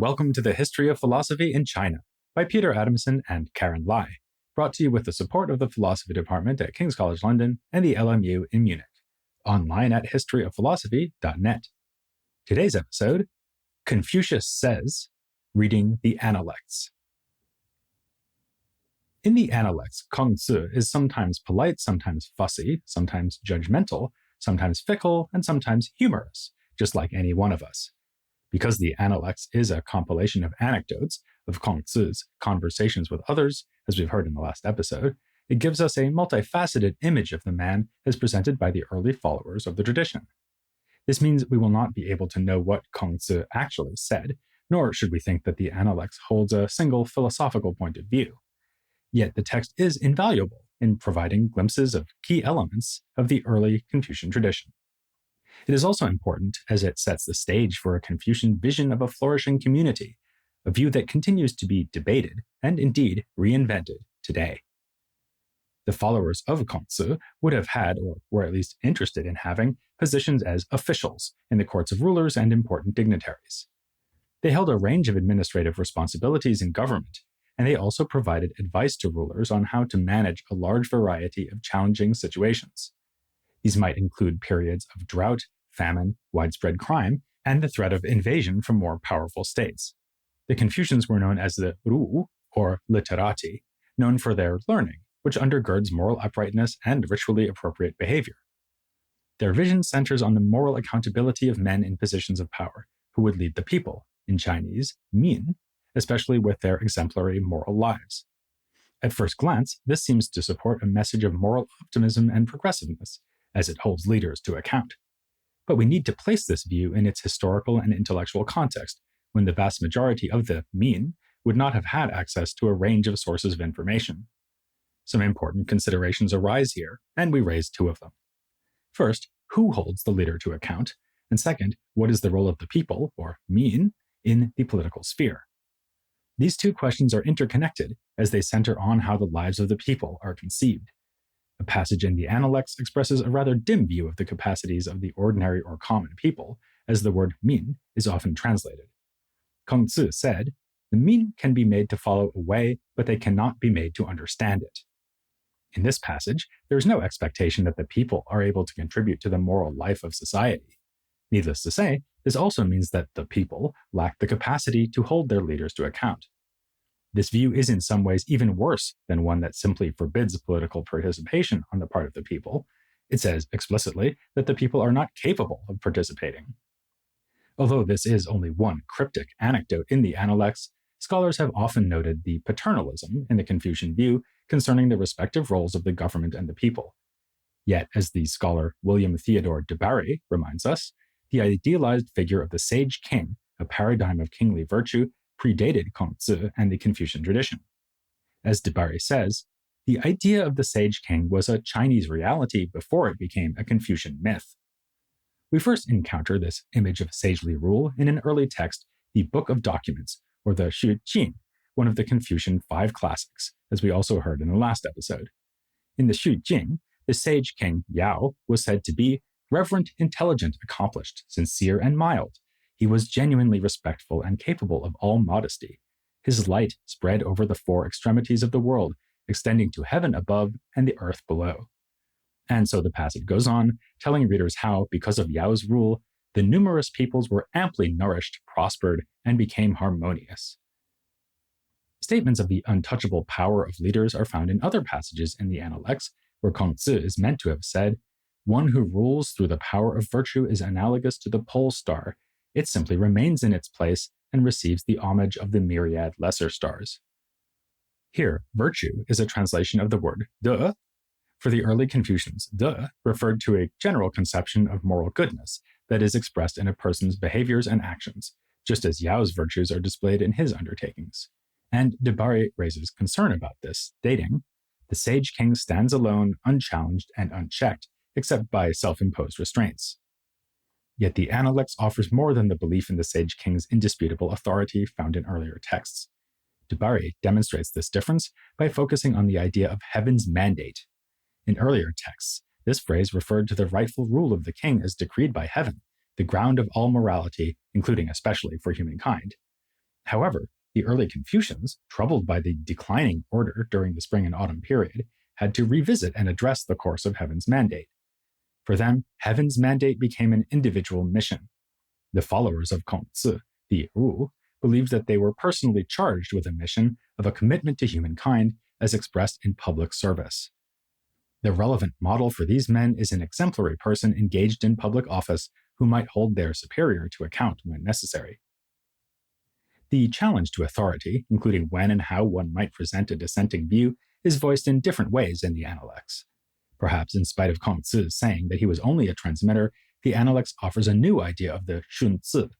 welcome to the History of Philosophy in China by Peter Adamson and Karen Lai, brought to you with the support of the Philosophy Department at King's College London and the LMU in Munich, online at historyofphilosophy.net. Today's episode, Confucius Says, reading the Analects. In the Analects, Kongzi is sometimes polite, sometimes fussy, sometimes judgmental, sometimes fickle, and sometimes humorous, just like any one of us. Because the Analects is a compilation of anecdotes of Kongzi's conversations with others, as we've heard in the last episode, it gives us a multifaceted image of the man as presented by the early followers of the tradition. This means we will not be able to know what Kongzi actually said, nor should we think that the Analects holds a single philosophical point of view. Yet the text is invaluable in providing glimpses of key elements of the early Confucian tradition. It is also important as it sets the stage for a Confucian vision of a flourishing community, a view that continues to be debated and indeed reinvented today. The followers of Kongzi would have had, or were at least interested in having, positions as officials in the courts of rulers and important dignitaries. They held a range of administrative responsibilities in government, and they also provided advice to rulers on how to manage a large variety of challenging situations. These might include periods of drought, famine, widespread crime, and the threat of invasion from more powerful states. The Confucians were known as the Ru, or literati, known for their learning, which undergirds moral uprightness and ritually appropriate behavior. Their vision centers on the moral accountability of men in positions of power, who would lead the people, in Chinese, min, especially with their exemplary moral lives. At first glance, this seems to support a message of moral optimism and progressiveness, as it holds leaders to account. But we need to place this view in its historical and intellectual context, when the vast majority of the min would not have had access to a range of sources of information. Some important considerations arise here, and we raise two of them. First, who holds the leader to account? And second, what is the role of the people, or min, in the political sphere? These two questions are interconnected as they center on how the lives of the people are conceived. A passage in the Analects expresses a rather dim view of the capacities of the ordinary or common people, as the word min is often translated. Kongzi said, "The min can be made to follow a way, but they cannot be made to understand it." In this passage, there is no expectation that the people are able to contribute to the moral life of society. Needless to say, this also means that the people lack the capacity to hold their leaders to account. This view is in some ways even worse than one that simply forbids political participation on the part of the people. It says explicitly that the people are not capable of participating. Although this is only one cryptic anecdote in the Analects, scholars have often noted the paternalism in the Confucian view concerning the respective roles of the government and the people. Yet, as the scholar William Theodore de Barry reminds us, the idealized figure of the sage king, a paradigm of kingly virtue, predated Kongzi and the Confucian tradition. As de Barry says, the idea of the sage king was a Chinese reality before it became a Confucian myth. We first encounter this image of sagely rule in an early text, the Book of Documents, or the Xu Jing, one of the Confucian 5 classics, as we also heard in the last episode. In the Xu Jing, the sage king Yao was said to be reverent, intelligent, accomplished, sincere, and mild. He was genuinely respectful and capable of all modesty. His light spread over the 4 extremities of the world, extending to heaven above and the earth below. And so the passage goes on, telling readers how, because of Yao's rule, the numerous peoples were amply nourished, prospered, and became harmonious. Statements of the untouchable power of leaders are found in other passages in the Analects, where Kongzi is meant to have said, "One who rules through the power of virtue is analogous to the pole star. It simply remains in its place and receives the homage of the myriad lesser stars." Here, virtue is a translation of the word de. For the early Confucians, de referred to a general conception of moral goodness that is expressed in a person's behaviors and actions, just as Yao's virtues are displayed in his undertakings. And de Barry raises concern about this, stating, "The sage king stands alone, unchallenged and unchecked, except by self-imposed restraints." Yet the Analects offers more than the belief in the sage king's indisputable authority found in earlier texts. De Barry demonstrates this difference by focusing on the idea of heaven's mandate. In earlier texts, this phrase referred to the rightful rule of the king as decreed by heaven, the ground of all morality, including especially for humankind. However, the early Confucians, troubled by the declining order during the spring and autumn period, had to revisit and address the course of heaven's mandate. For them, heaven's mandate became an individual mission. The followers of Kongzi, the Wu, believed that they were personally charged with a mission of a commitment to humankind as expressed in public service. The relevant model for these men is an exemplary person engaged in public office who might hold their superior to account when necessary. The challenge to authority, including when and how one might present a dissenting view, is voiced in different ways in the Analects. Perhaps in spite of Kongzi's saying that he was only a transmitter, the Analects offers a new idea of the Shunzi.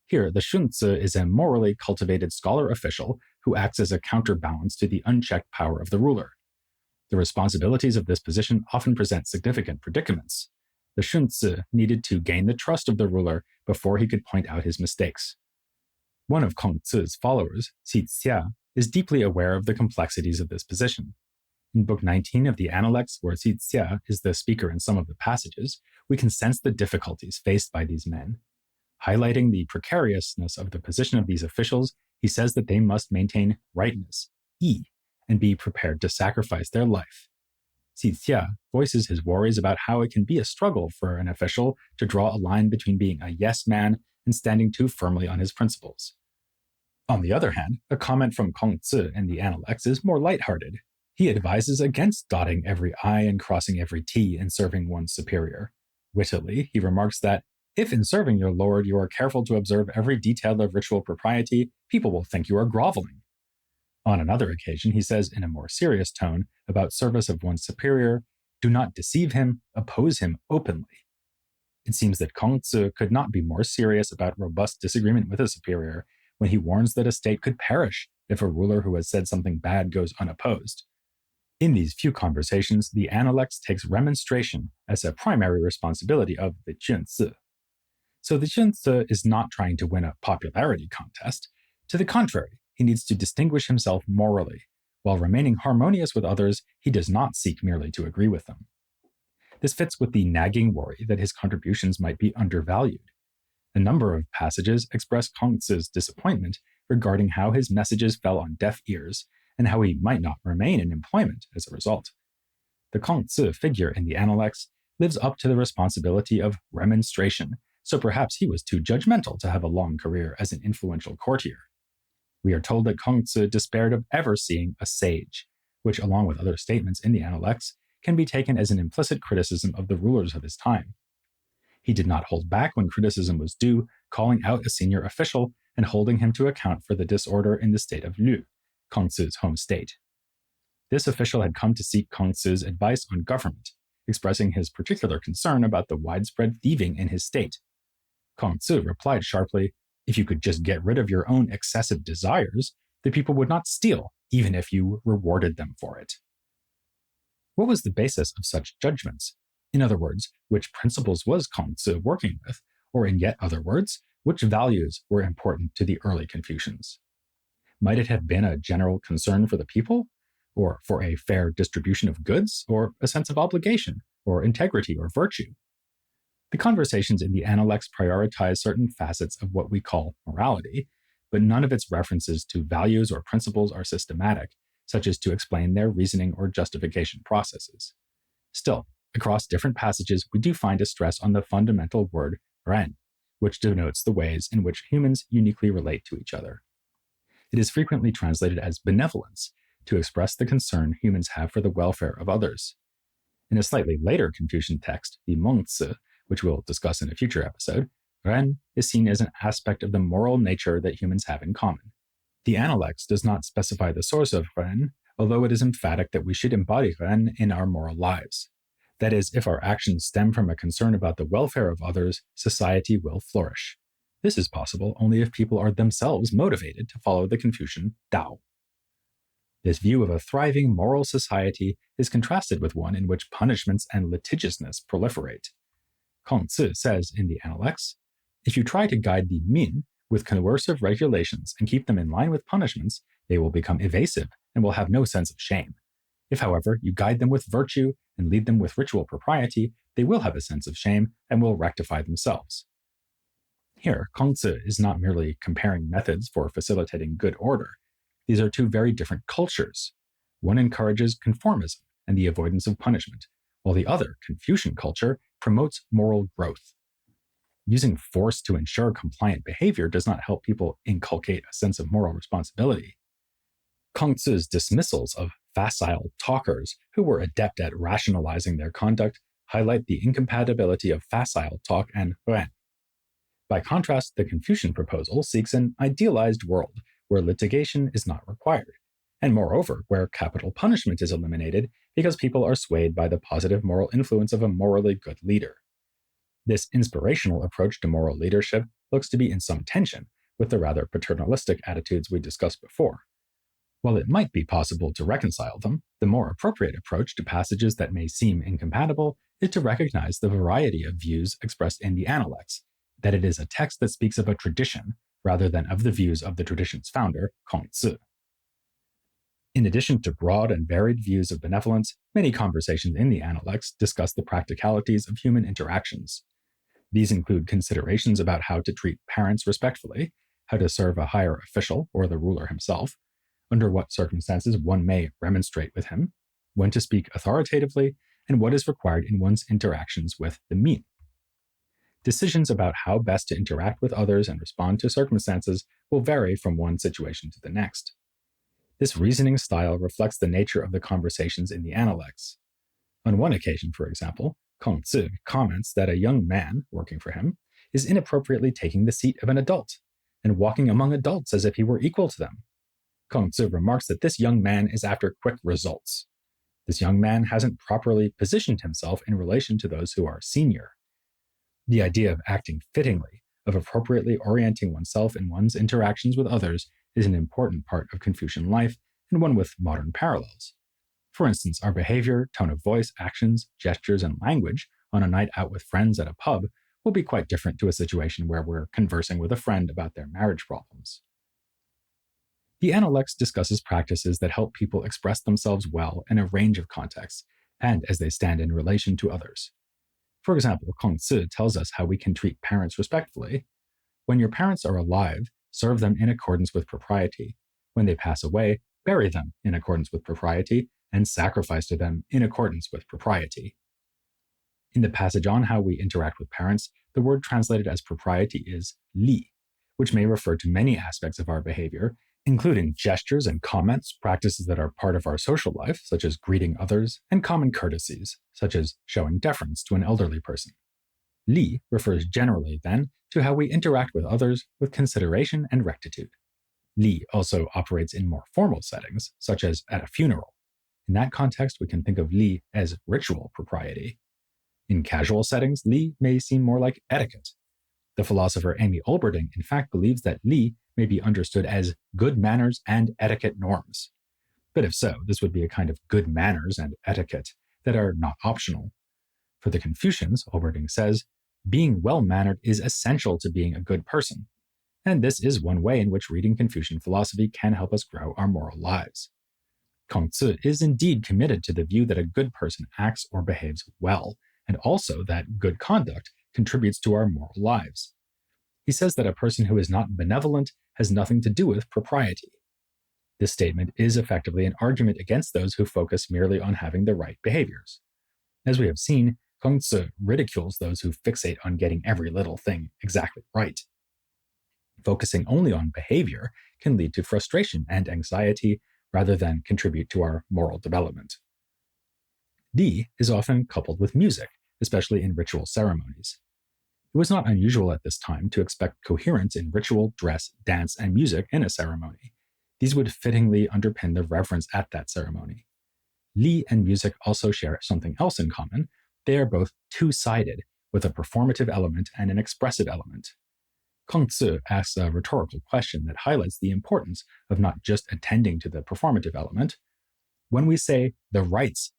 Here, the Shunzi is a morally cultivated scholar official who acts as a counterbalance to the unchecked power of the ruler. The responsibilities of this position often present significant predicaments. The Shunzi needed to gain the trust of the ruler before he could point out his mistakes. One of Kongzi's followers, Xixia, is deeply aware of the complexities of this position. In Book 19 of the Analects, where Xixia is the speaker in some of the passages, we can sense the difficulties faced by these men. Highlighting the precariousness of the position of these officials, he says that they must maintain rightness, yi, and be prepared to sacrifice their life. Xixia voices his worries about how it can be a struggle for an official to draw a line between being a yes man and standing too firmly on his principles. On the other hand, a comment from Kongzi in the Analects is more lighthearted. He advises against dotting every I and crossing every T in serving one's superior. Wittily, he remarks that, if in serving your lord you are careful to observe every detail of ritual propriety, people will think you are groveling. On another occasion, he says in a more serious tone about service of one's superior, do not deceive him, oppose him openly. It seems that Kongzi could not be more serious about robust disagreement with a superior when he warns that a state could perish if a ruler who has said something bad goes unopposed. In these few conversations, the Analects takes remonstration as a primary responsibility of the Junzi. So the Junzi is not trying to win a popularity contest. To the contrary, he needs to distinguish himself morally. While remaining harmonious with others, he does not seek merely to agree with them. This fits with the nagging worry that his contributions might be undervalued. A number of passages express Kongzi's disappointment regarding how his messages fell on deaf ears and how he might not remain in employment as a result. The Kongzi figure in the Analects lives up to the responsibility of remonstration, so perhaps he was too judgmental to have a long career as an influential courtier. We are told that Kongzi despaired of ever seeing a sage, which, along with other statements in the Analects, can be taken as an implicit criticism of the rulers of his time. He did not hold back when criticism was due, calling out a senior official and holding him to account for the disorder in the state of Lu, Kongzi's home state. This official had come to seek Kongzi's advice on government, expressing his particular concern about the widespread thieving in his state. Kongzi replied sharply, if you could just get rid of your own excessive desires, the people would not steal, even if you rewarded them for it. What was the basis of such judgments? In other words, which principles was Kongzi working with? Or in yet other words, which values were important to the early Confucians? Might it have been a general concern for the people? Or for a fair distribution of goods? Or a sense of obligation? Or integrity or virtue? The conversations in the Analects prioritize certain facets of what we call morality, but none of its references to values or principles are systematic, such as to explain their reasoning or justification processes. Still, across different passages, we do find a stress on the fundamental word ren, which denotes the ways in which humans uniquely relate to each other. It is frequently translated as benevolence, to express the concern humans have for the welfare of others. In a slightly later Confucian text, the Mengzi, which we'll discuss in a future episode, ren is seen as an aspect of the moral nature that humans have in common. The Analects does not specify the source of ren, although it is emphatic that we should embody ren in our moral lives. That is, if our actions stem from a concern about the welfare of others, society will flourish. This is possible only if people are themselves motivated to follow the Confucian Tao. This view of a thriving moral society is contrasted with one in which punishments and litigiousness proliferate. Kongzi says in the Analects, if you try to guide the min with coercive regulations and keep them in line with punishments, they will become evasive and will have no sense of shame. If, however, you guide them with virtue and lead them with ritual propriety, they will have a sense of shame and will rectify themselves. Here, Kongzi is not merely comparing methods for facilitating good order. These are two very different cultures. One encourages conformism and the avoidance of punishment, while the other, Confucian culture, promotes moral growth. Using force to ensure compliant behavior does not help people inculcate a sense of moral responsibility. Kongzi's dismissals of facile talkers who were adept at rationalizing their conduct highlight the incompatibility of facile talk and ren. By contrast, the Confucian proposal seeks an idealized world where litigation is not required, and moreover, where capital punishment is eliminated because people are swayed by the positive moral influence of a morally good leader. This inspirational approach to moral leadership looks to be in some tension with the rather paternalistic attitudes we discussed before. While it might be possible to reconcile them, the more appropriate approach to passages that may seem incompatible is to recognize the variety of views expressed in the Analects, that it is a text that speaks of a tradition rather than of the views of the tradition's founder, Kongzi. In addition to broad and varied views of benevolence, many conversations in the Analects discuss the practicalities of human interactions. These include considerations about how to treat parents respectfully, how to serve a higher official or the ruler himself, under what circumstances one may remonstrate with him, when to speak authoritatively, and what is required in one's interactions with the mean. Decisions about how best to interact with others and respond to circumstances will vary from one situation to the next. This reasoning style reflects the nature of the conversations in the Analects. On one occasion, for example, Kongzi comments that a young man working for him is inappropriately taking the seat of an adult and walking among adults as if he were equal to them. Kongzi remarks that this young man is after quick results. This young man hasn't properly positioned himself in relation to those who are senior. The idea of acting fittingly, of appropriately orienting oneself in one's interactions with others, is an important part of Confucian life and one with modern parallels. For instance, our behavior, tone of voice, actions, gestures, and language on a night out with friends at a pub will be quite different to a situation where we're conversing with a friend about their marriage problems. The Analects discusses practices that help people express themselves well in a range of contexts, and as they stand in relation to others. For example, Kongzi tells us how we can treat parents respectfully. When your parents are alive, serve them in accordance with propriety. When they pass away, bury them in accordance with propriety, and sacrifice to them in accordance with propriety. In the passage on how we interact with parents, the word translated as propriety is li, which may refer to many aspects of our behavior, including gestures and comments, practices that are part of our social life, such as greeting others, and common courtesies, such as showing deference to an elderly person. Li refers generally, then, to how we interact with others with consideration and rectitude. Li also operates in more formal settings, such as at a funeral. In that context, we can think of Li as ritual propriety. In casual settings, Li may seem more like etiquette. The philosopher Amy Olberding, in fact, believes that Li may be understood as good manners and etiquette norms. But if so, this would be a kind of good manners and etiquette that are not optional. For the Confucians, Olberding says, being well-mannered is essential to being a good person. And this is one way in which reading Confucian philosophy can help us grow our moral lives. Kongzi is indeed committed to the view that a good person acts or behaves well, and also that good conduct contributes to our moral lives. He says that a person who is not benevolent has nothing to do with propriety. This statement is effectively an argument against those who focus merely on having the right behaviors. As we have seen, Kongzi ridicules those who fixate on getting every little thing exactly right. Focusing only on behavior can lead to frustration and anxiety rather than contribute to our moral development. Li is often coupled with music, especially in ritual ceremonies. It was not unusual at this time to expect coherence in ritual, dress, dance, and music in a ceremony. These would fittingly underpin the reverence at that ceremony. Li and music also share something else in common. They are both two-sided, with a performative element and an expressive element. Kongzi asks a rhetorical question that highlights the importance of not just attending to the performative element. When we say the rites,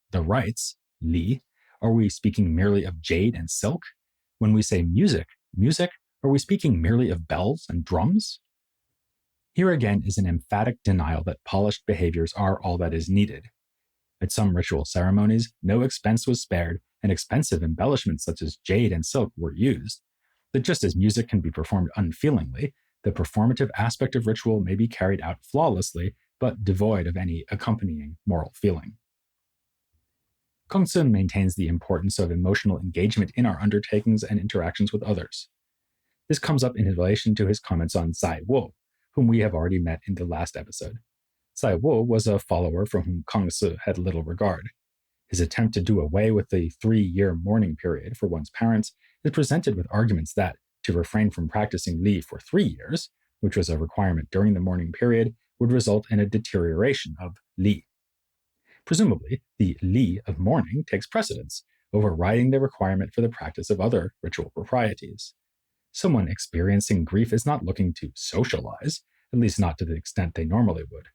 li, are we speaking merely of jade and silk? When we say music, are we speaking merely of bells and drums? Here again is an emphatic denial that polished behaviors are all that is needed. At some ritual ceremonies, no expense was spared, and expensive embellishments such as jade and silk were used. that just as music can be performed unfeelingly, the performative aspect of ritual may be carried out flawlessly, but devoid of any accompanying moral feeling. Kongzi maintains the importance of emotional engagement in our undertakings and interactions with others. This comes up in relation to his comments on Zai Wu, whom we have already met in the last episode. Zai Wu was a follower from whom Kongzi had little regard. His attempt to do away with the 3-year mourning period for one's parents is presented with arguments that, to refrain from practicing Li for 3 years, which was a requirement during the mourning period, would result in a deterioration of Li. Presumably, the Li of mourning takes precedence, overriding the requirement for the practice of other ritual proprieties. Someone experiencing grief is not looking to socialize, at least not to the extent they normally would.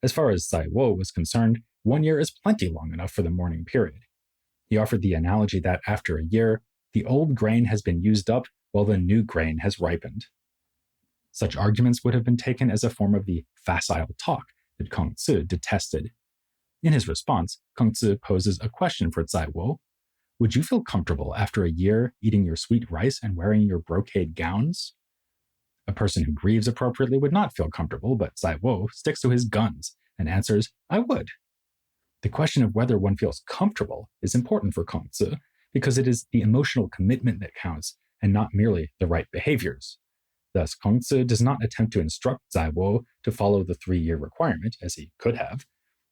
As far as Zai Wu was concerned, 1 year is plenty long enough for the mourning period. He offered the analogy that after a year, the old grain has been used up while the new grain has ripened. Such arguments would have been taken as a form of the facile talk that Kongzi detested. In his response, Kongzi poses a question for Zai Wu. Would you feel comfortable after a year eating your sweet rice and wearing your brocade gowns? A person who grieves appropriately would not feel comfortable, but Zai Wu sticks to his guns and answers, I would. The question of whether one feels comfortable is important for Kongzi because it is the emotional commitment that counts and not merely the right behaviors. Thus, Kongzi does not attempt to instruct Zai Wu to follow the 3-year requirement, as he could have.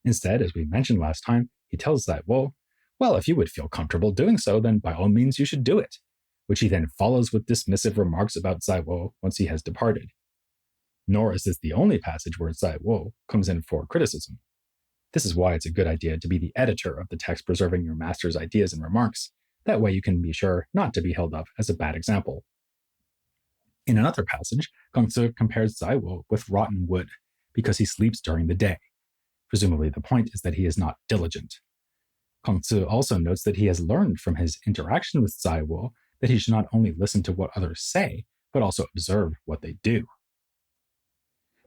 Instead, as we mentioned last time, he tells Zai Wu, well, if you would feel comfortable doing so, then by all means you should do it, which he then follows with dismissive remarks about Zai Wu once he has departed. Nor is this the only passage where Zai Wu comes in for criticism. This is why it's a good idea to be the editor of the text preserving your master's ideas and remarks. That way you can be sure not to be held up as a bad example. In another passage, Kongzi compares Zai Wu with rotten wood because he sleeps during the day. Presumably the point is that he is not diligent. Kongzi also notes that he has learned from his interaction with Zai Wu that he should not only listen to what others say, but also observe what they do.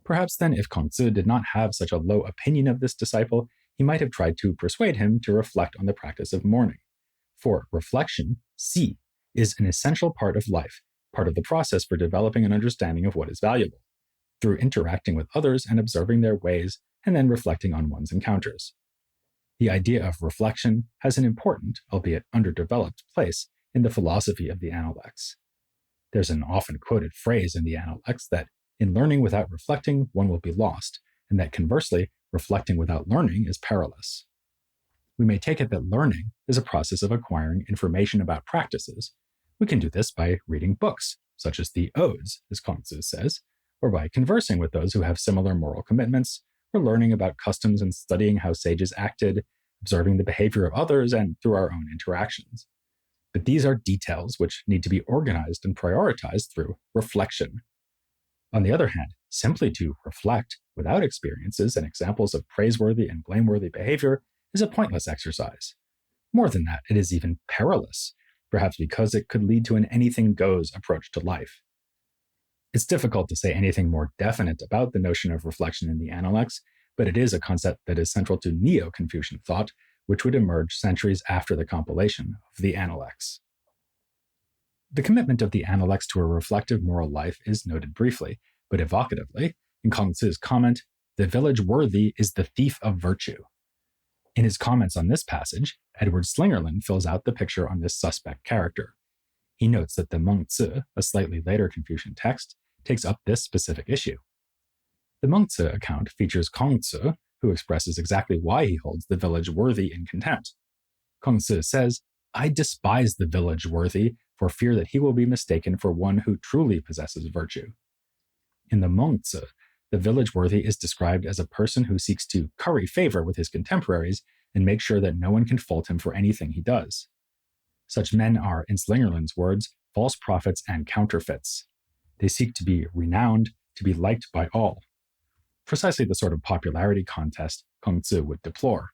Perhaps then, if Kongzi did not have such a low opinion of this disciple, he might have tried to persuade him to reflect on the practice of mourning. For reflection, xi, is an essential part of life, part of the process for developing an understanding of what is valuable, through interacting with others and observing their ways, and then reflecting on one's encounters. The idea of reflection has an important, albeit underdeveloped, place in the philosophy of the Analects. There's an often quoted phrase in the Analects that in learning without reflecting, one will be lost, and that conversely, reflecting without learning is perilous. We may take it that learning is a process of acquiring information about practices. We can do this by reading books, such as the Odes, as Kongzi says, or by conversing with those who have similar moral commitments, or learning about customs and studying how sages acted, observing the behavior of others, and through our own interactions. But these are details which need to be organized and prioritized through reflection. On the other hand, simply to reflect without experiences and examples of praiseworthy and blameworthy behavior is a pointless exercise. More than that, it is even perilous, perhaps because it could lead to an anything-goes approach to life. It's difficult to say anything more definite about the notion of reflection in the Analects, but it is a concept that is central to Neo-Confucian thought, which would emerge centuries after the compilation of the Analects. The commitment of the Analects to a reflective moral life is noted briefly, but evocatively, in Kongzi's comment, the village worthy is the thief of virtue. In his comments on this passage, Edward Slingerland fills out the picture on this suspect character. He notes that the Mengzi, a slightly later Confucian text, takes up this specific issue. The Mengzi account features Kongzi, who expresses exactly why he holds the village worthy in contempt. Kongzi says, I despise the village worthy for fear that he will be mistaken for one who truly possesses virtue. In the Mengzi, the village worthy is described as a person who seeks to curry favor with his contemporaries and make sure that no one can fault him for anything he does. Such men are, in Slingerland's words, false prophets and counterfeits. They seek to be renowned, to be liked by all. Precisely the sort of popularity contest Kongzi would deplore.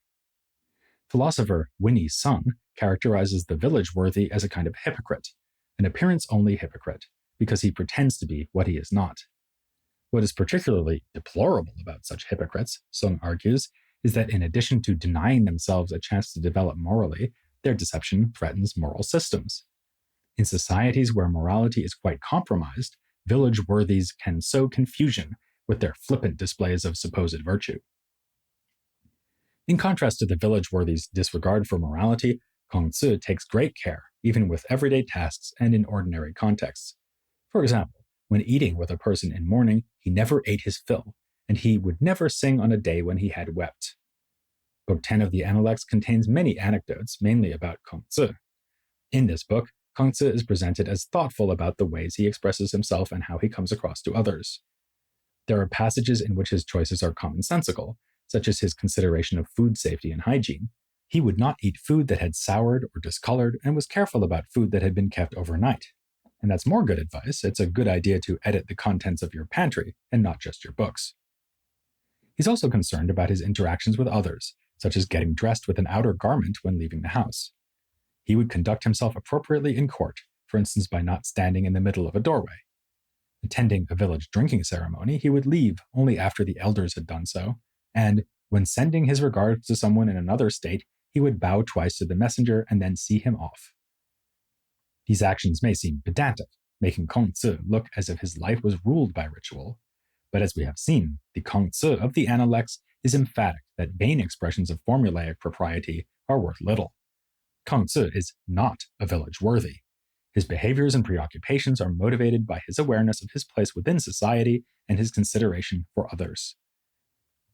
Philosopher Winnie Sung characterizes the village worthy as a kind of hypocrite, an appearance-only hypocrite, because he pretends to be what he is not. What is particularly deplorable about such hypocrites, Sung argues, is that in addition to denying themselves a chance to develop morally, their deception threatens moral systems. In societies where morality is quite compromised, village worthies can sow confusion with their flippant displays of supposed virtue. In contrast to the village worthies' disregard for morality, Kongzi takes great care, even with everyday tasks and in ordinary contexts. For example, when eating with a person in mourning, he never ate his fill, and he would never sing on a day when he had wept. Book 10 of the Analects contains many anecdotes, mainly about Kongzi. In this book, Kongzi is presented as thoughtful about the ways he expresses himself and how he comes across to others. There are passages in which his choices are commonsensical, such as his consideration of food safety and hygiene. He would not eat food that had soured or discolored and was careful about food that had been kept overnight. And that's more good advice. It's a good idea to edit the contents of your pantry and not just your books. He's also concerned about his interactions with others, such as getting dressed with an outer garment when leaving the house. He would conduct himself appropriately in court, for instance by not standing in the middle of a doorway. Attending a village drinking ceremony, he would leave only after the elders had done so, and when sending his regards to someone in another state, he would bow twice to the messenger and then see him off. These actions may seem pedantic, making Kongzi look as if his life was ruled by ritual, but as we have seen, the Kongzi of the Analects is emphatic that vain expressions of formulaic propriety are worth little. Kongzi is not a village worthy. His behaviors and preoccupations are motivated by his awareness of his place within society and his consideration for others.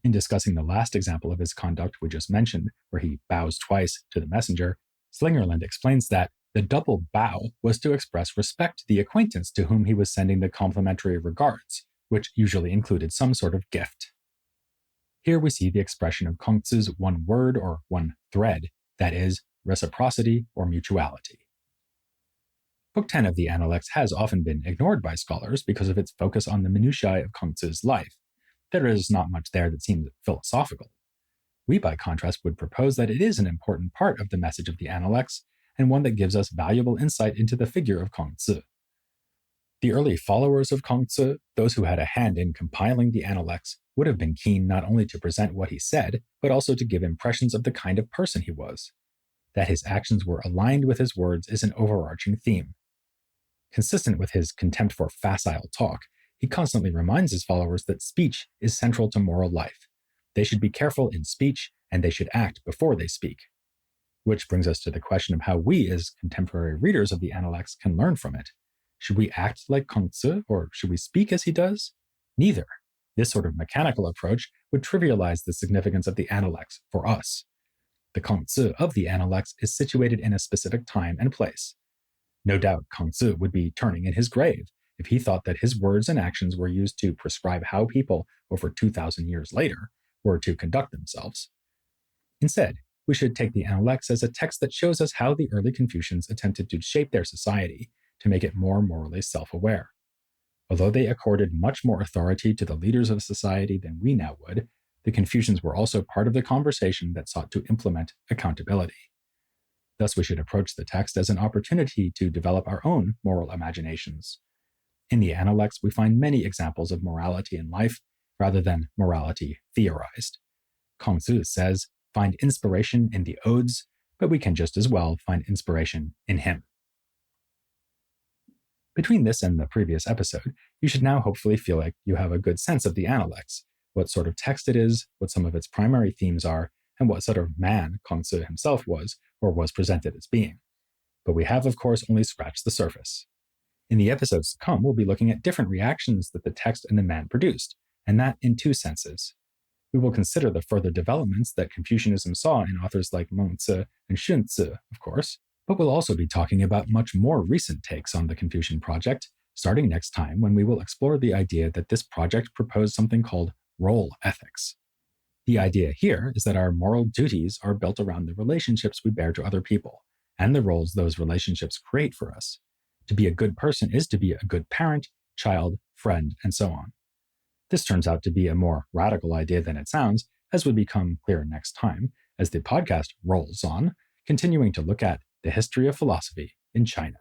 In discussing the last example of his conduct we just mentioned, where he bows twice to the messenger, Slingerland explains that the double bow was to express respect to the acquaintance to whom he was sending the complimentary regards, which usually included some sort of gift. Here we see the expression of Kongzi's one word or one thread, that is, reciprocity or mutuality. Book 10 of the Analects has often been ignored by scholars because of its focus on the minutiae of Kongzi's life. There is not much there that seems philosophical. We, by contrast, would propose that it is an important part of the message of the Analects, and one that gives us valuable insight into the figure of Kongzi. The early followers of Kongzi, those who had a hand in compiling the Analects, would have been keen not only to present what he said, but also to give impressions of the kind of person he was. That his actions were aligned with his words is an overarching theme. Consistent with his contempt for facile talk, he constantly reminds his followers that speech is central to moral life. They should be careful in speech, and they should act before they speak. Which brings us to the question of how we, as contemporary readers of the Analects, can learn from it. Should we act like Kongzi, or should we speak as he does? Neither. This sort of mechanical approach would trivialize the significance of the Analects for us. The Kongzi of the Analects is situated in a specific time and place. No doubt Kongzi would be turning in his grave if he thought that his words and actions were used to prescribe how people, over 2,000 years later, were to conduct themselves. Instead, we should take the Analects as a text that shows us how the early Confucians attempted to shape their society to make it more morally self-aware. Although they accorded much more authority to the leaders of society than we now would, the Confucians were also part of the conversation that sought to implement accountability. Thus, we should approach the text as an opportunity to develop our own moral imaginations. In the Analects, we find many examples of morality in life rather than morality theorized. Kongzi says, find inspiration in the odes, but we can just as well find inspiration in him. Between this and the previous episode, you should now hopefully feel like you have a good sense of the Analects, what sort of text it is, what some of its primary themes are, and what sort of man Kongzi himself was, or was presented as being. But we have, of course, only scratched the surface. In the episodes to come, we'll be looking at different reactions that the text and the man produced, and that in two senses. We will consider the further developments that Confucianism saw in authors like Mengzi and Xunzi, of course, but we'll also be talking about much more recent takes on the Confucian project, starting next time when we will explore the idea that this project proposed something called role ethics. The idea here is that our moral duties are built around the relationships we bear to other people, and the roles those relationships create for us. To be a good person is to be a good parent, child, friend, and so on. This turns out to be a more radical idea than it sounds, as would become clear next time, as the podcast rolls on, continuing to look at the history of philosophy in China.